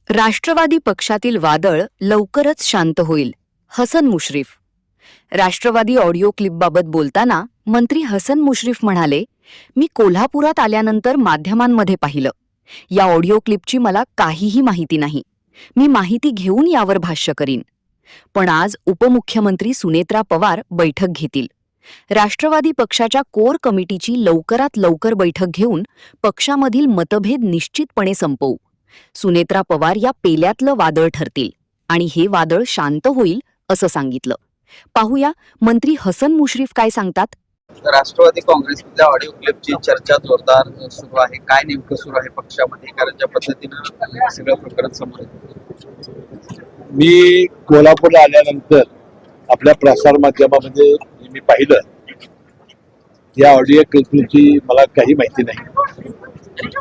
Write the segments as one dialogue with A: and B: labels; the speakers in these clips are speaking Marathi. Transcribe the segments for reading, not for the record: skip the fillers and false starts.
A: राष्ट्रवादी पक्षातील वादळ लवकरच शांत होईल. हसन मुश्रीफ. राष्ट्रवादी ऑडिओ क्लिपबाबत बोलताना मंत्री हसन मुश्रीफ म्हणाले, मी कोल्हापुरात आल्यानंतर माध्यमांमध्ये पाहिलं. या ऑडिओ क्लिपची मला काहीही माहिती नाही. मी माहिती घेऊन यावर भाष्य करीन. पण आज उपमुख्यमंत्री सुनेत्रा पवार बैठक घेतील. राष्ट्रवादी पक्षाच्या कोर कमिटीची लवकरात लवकर बैठक घेऊन पक्षामधील मतभेद निश्चितपणे संपवू. सुनेत्रा पवार या पेल्यातलं वादळ ठरतील आणि हे वादळ शांत होईल असं सांगितलं. पाहूया मंत्री हसन मुश्रीफ काय सांगतात.
B: राष्ट्रवादी काँग्रेसमधल्या ऑडिओ क्लिपची चर्चा जोरदार सुरू आहे. काय नेमकं सुरू आहे पक्षामध्ये, कारण ज्या पद्धतीनं सगळं प्रकरण समोर येतं.
C: मी कोल्हापूरला आल्यानंतर आपल्या प्रसार माध्यमामध्ये मी पाहिलं, या ऑडिओ क्लिपची मला काही माहिती नाही.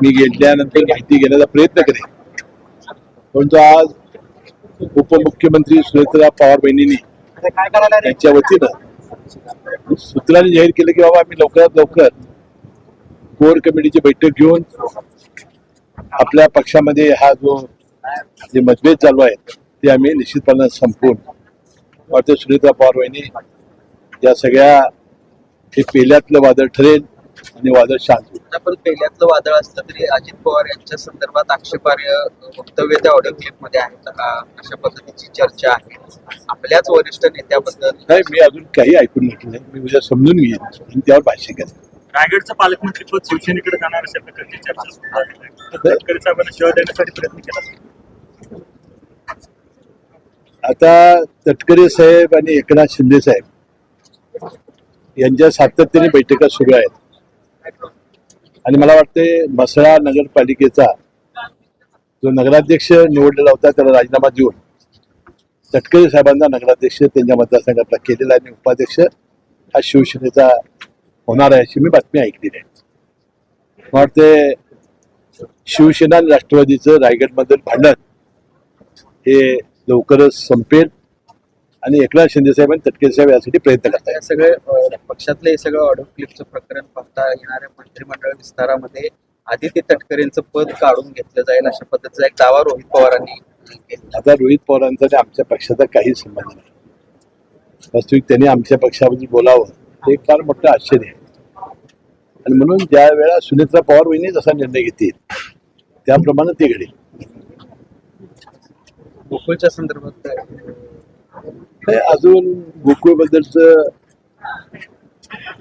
C: मी गेल्यानंतर माहिती घेण्याचा प्रयत्न करेन. परंतु आज उपमुख्यमंत्री सुनेत्रा पवार बहिणींनी त्यांच्या वतीनं सूत्रांनी जाहीर केलं की बाबा आम्ही लवकरात लवकर कोर कमिटीची बैठक घेऊन आपल्या पक्षामध्ये हा जो जे मतभेद चालू आहेत ते आम्ही निश्चितपणे संपवून वाटतं सुनेत्रा पवार बहिणी या सगळ्या हे पेल्यातलं वादळ ठरेल आणि वादळ शांत होईल.
B: पण पेल्यातलं वादळ असलं तरी अजित पवार यांच्या संदर्भात आक्षेपार्ह वक्तव्य त्या ऑडिओ क्लिपमध्ये आहेत. अशा पद्धतीची चर्चा आहे. आपल्याच वरिष्ठ नेत्याबद्दल
C: नाही, मी अजून काही ऐकून घेतलं नाही. मी उद्या समजून घेईन आणि त्यावर भाष्य करेन.
D: रायगडचं पालकमंत्रीपद शिवसेनेकडे जाणार अशा प्रकारची चर्चा सुरू आहे. तटकरे साहेबांना शिवाय देण्यासाठी प्रयत्न केला.
C: आता तटकरे साहेब आणि एकनाथ शिंदे साहेब यांच्या सातत्याने बैठका सुरू आहेत आणि मला वाटते म्हसळा नगरपालिकेचा जो नगराध्यक्ष निवडलेला होता त्याला राजीनामा देऊन तटकरे साहेबांना नगराध्यक्ष त्यांच्या मतदारसंघातला केलेला आणि उपाध्यक्ष हा शिवसेनेचा होणार आहे अशी मी बातमी ऐकलेली आहे. मला वाटते शिवसेना आणि राष्ट्रवादीचं रायगडमधील भांडण हे लवकरच संपेल आणि एकनाथ शिंदे साहेब आणि तटकरे साहेब यासाठी प्रयत्न करतात.
B: या सगळे पक्षातलं हे सगळं ऑडिओ क्लिपचं प्रकरण पाहता येणाऱ्या मंत्रिमंडळ विस्तारामध्ये आदित्य तटकरेंचं पद काढून घेतलं जाईल अशा पद्धतीचा एक दावा रोहित पवारांनी केला.
C: आता रोहित पवारांचा आणि आमच्या पक्षाचा काही संबंध नाही. वास्तविक त्यांनी आमच्या पक्षाबद्दल बोलावं हे एक फार मोठं आश्चर्य आहे आणि म्हणून ज्या वेळा सुनेत्रा पवार वहिनी जसा निर्णय घेतील त्याप्रमाणे ते घडेल.
B: गोकुळच्या संदर्भात
C: हे अजून गोकुळबद्दलचं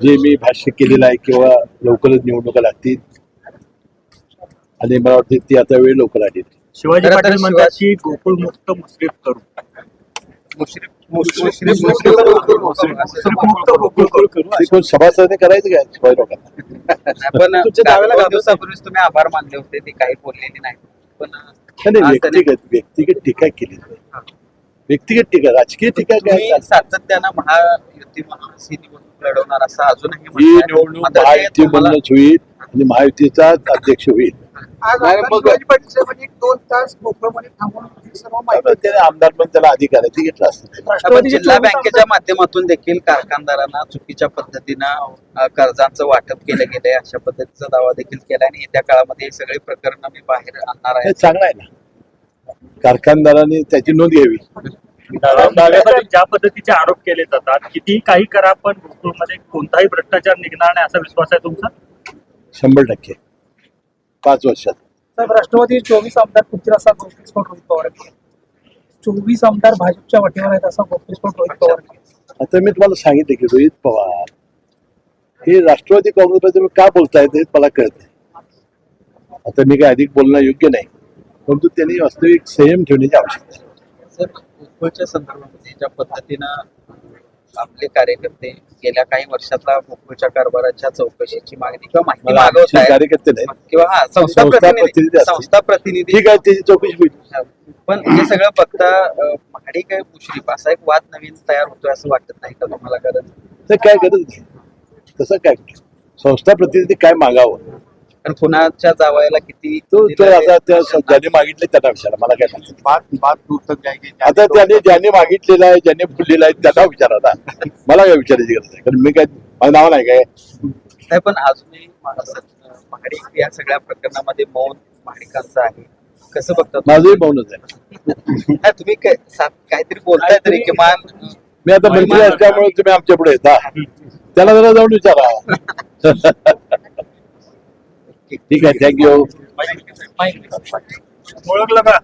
C: जे मी भाष्य केलेलं आहे किंवा लवकरच निवडणुका लागतील आणि मला वाटतं ती आता वेळ लवकर आली.
D: शिवाजी पाटील म्हणतात की गोकुळ मुक्त मुश्रीफ करू. सभासदाने करायचं काय शिवाय लोकांना.
B: पण दोन दिवसापूर्वीच तुम्ही आभार मानले होते, ते काही बोललेले नाही. पण
C: व्यक्तिगत टीका केली. व्यक्तिगत टीका, राजकीय टीका काय?
B: सातत्यानं महायुती म्हणून ही निवडणूक लढवणार असं अजूनही
C: ही निवडणूक महायुती म्हणूनच होईल आणि महायुतीचा अध्यक्ष होईल. त्याने आमदार पण त्याला अधिकार आहे ते घेतला असतं.
B: जिल्हा बँकेच्या माध्यमातून देखील कारखानदारांना चुकीच्या पद्धतीनं कर्जांचं वाटप केलं गेलंय अशा पद्धतीचा दावा देखील केला आणि येत्या काळामध्ये हे सगळे प्रकरण मी बाहेर आणणार आहे.
C: चांगलं आहे ना, कारखानदारांनी त्याची नोंद घ्यावी.
D: ज्या पद्धतीचे आरोप केले जातात, किती काही करा पण गोकुळमध्ये कोणताही भ्रष्टाचार निघणार नाही असा विश्वास आहे तुमचा?
C: 100% 5 वर्षात.
E: साहेब, राष्ट्रवादी 24 आमदार पुढतील असा गौप्यस्फोट रोहित पवार 24 आमदार भाजपच्या वाटेवर आहेत असा गौप्यस्फोट रोहित पवार.
C: आता मी तुम्हाला सांगितलं की रोहित पवार हे राष्ट्रवादी काँग्रेसबद्दल का बोलतायत हे मला कळत नाही. आता मी काय अधिक बोलणं योग्य नाही, परंतु त्यांनी वास्तविक संयम ठेवण्याची आवश्यकता आहे.
B: गोकुळच्या संदर्भामध्ये ज्या पद्धतीनं आपले कार्यकर्ते गेल्या काही वर्षातला गोकुळच्या कारभाराच्या चौकशीची मागणी किंवा माहिती मागवत आहेत
C: कार्यकर्ते नाही
B: किंवा संस्था प्रतिनिधी
C: ठीक आहे, त्याची चौकशी होईल.
B: पण हे सगळं बघता महाडिक काय मुश्रीफ असा एक वाद नवीन तयार होतोय असं वाटत नाही का तुम्हाला? गरज
C: तर काय गरज नाही तसं काय. संस्था प्रतिनिधी काय मागावं,
B: पण कुणाच्या जावायला किती
C: आता ज्यांनी मागितले त्यांना विचारा, मला काय सांगतो. आता ज्यांनी मागितलेलं आहे ज्यांनी बोललेलं आहे त्यांना विचारा ना, मला काय विचारायची गरज आहे, कारण मी काय माझं नाव नाही काय.
B: पण अजूनही महाडिक या सगळ्या प्रकरणामध्ये मौन महाडिकांचं आहे. कसं बघता
C: माझंही मौनच आहे.
B: नाही, तुम्ही काहीतरी बोलताय तरी किमान
C: मी आता मंत्री असल्यामुळे तुम्ही आमच्या पुढे येता, त्याला जरा जाऊन विचारा. ठीक आहे, थँक्यू.
D: ओळखलं का?